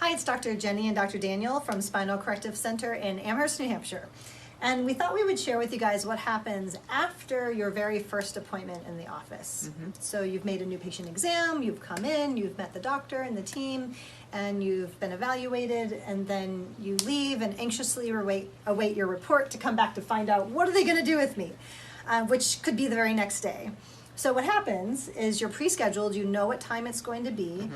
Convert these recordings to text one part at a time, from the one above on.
Hi, it's Dr. Jenny and Dr. Daniel from Spinal Corrective Center in Amherst, New Hampshire. And we thought we would share with you guys what happens after your very first appointment in the office. So you've made a new patient exam, you've come in, you've met the doctor and the team, and you've been evaluated, and then you leave and anxiously await your report to come back to find out what are they going to do with me, which could be the very next day. So what happens is you're pre-scheduled, you know what time it's going to be,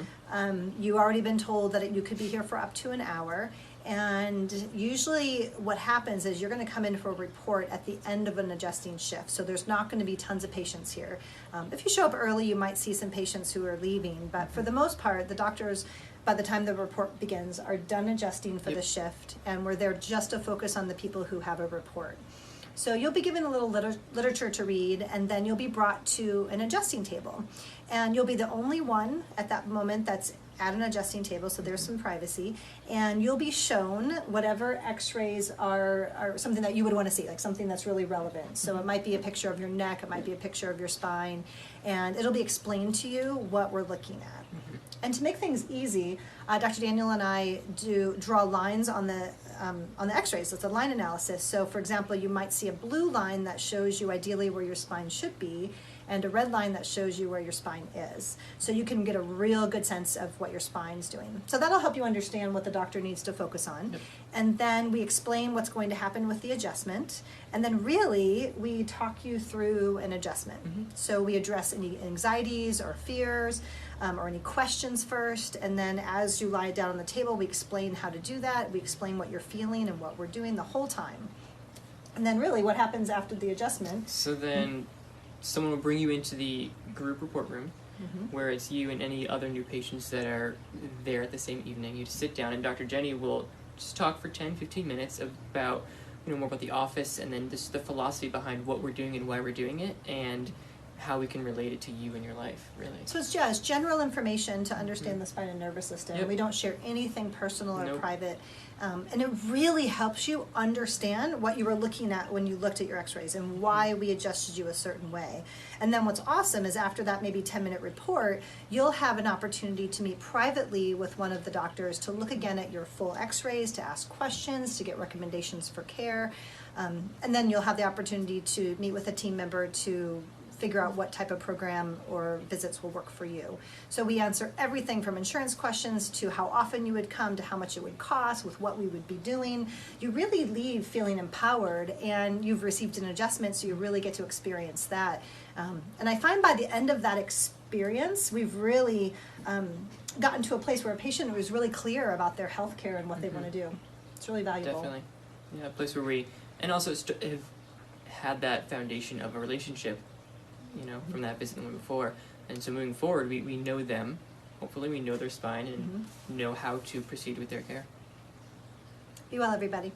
you've already been told that you could be here for up to an hour, and usually what happens is you're going to come in for a report at the end of an adjusting shift, so there's not going to be tons of patients here. If you show up early, you might see some patients who are leaving, but for the most part, the doctors, by the time the report begins, are done adjusting for the shift, and we're there just to focus on the people who have a report. So you'll be given a little literature to read, and then you'll be brought to an adjusting table. And you'll be the only one at that moment that's at an adjusting table, so there's some privacy. And you'll be shown whatever x-rays are something that you would want to see, like something that's really relevant. So it might be a picture of your neck, it might be a picture of your spine, and it'll be explained to you what we're looking at. And to make things easy, Dr. Daniel and I draw lines on the x-rays. So it's a line analysis. So for example, you might see a blue line that shows you ideally where your spine should be, and a red line that shows you where your spine is. So you can get a real good sense of what your spine's doing. So that'll help you understand what the doctor needs to focus on. And then we explain what's going to happen with the adjustment. And then really, we talk you through an adjustment. So we address any anxieties or fears, or any questions first, and then as you lie down on the table, we explain how to do that, we explain what you're feeling and what we're doing the whole time. And then really what happens after the adjustment. So then someone will bring you into the group report room, where it's you and any other new patients that are there at the same evening. You just sit down, and Dr. Jenny will just talk for 10-15 minutes about, more about the office, and then just the philosophy behind what we're doing and why we're doing it, and how we can relate it to you in your life, really. So it's just general information to understand the spine and nervous system. We don't share anything personal or private. And it really helps you understand what you were looking at when you looked at your x-rays and why we adjusted you a certain way. And then what's awesome is after that maybe 10-minute report, you'll have an opportunity to meet privately with one of the doctors to look again at your full x-rays, to ask questions, to get recommendations for care. And then you'll have the opportunity to meet with a team member to figure out what type of program or visits will work for you. So we answer everything from insurance questions to how often you would come to how much it would cost with what we would be doing. You really leave feeling empowered, and you've received an adjustment, so you really get to experience that. And I find by the end of that experience, we've really gotten to a place where a patient was really clear about their health care and what they want to do. It's really valuable. Definitely. Yeah, a place where we, and also have had that foundation of a relationship, from that visit the one before. And so moving forward, we know them. Hopefully we know their spine and know how to proceed with their care. Be well, everybody.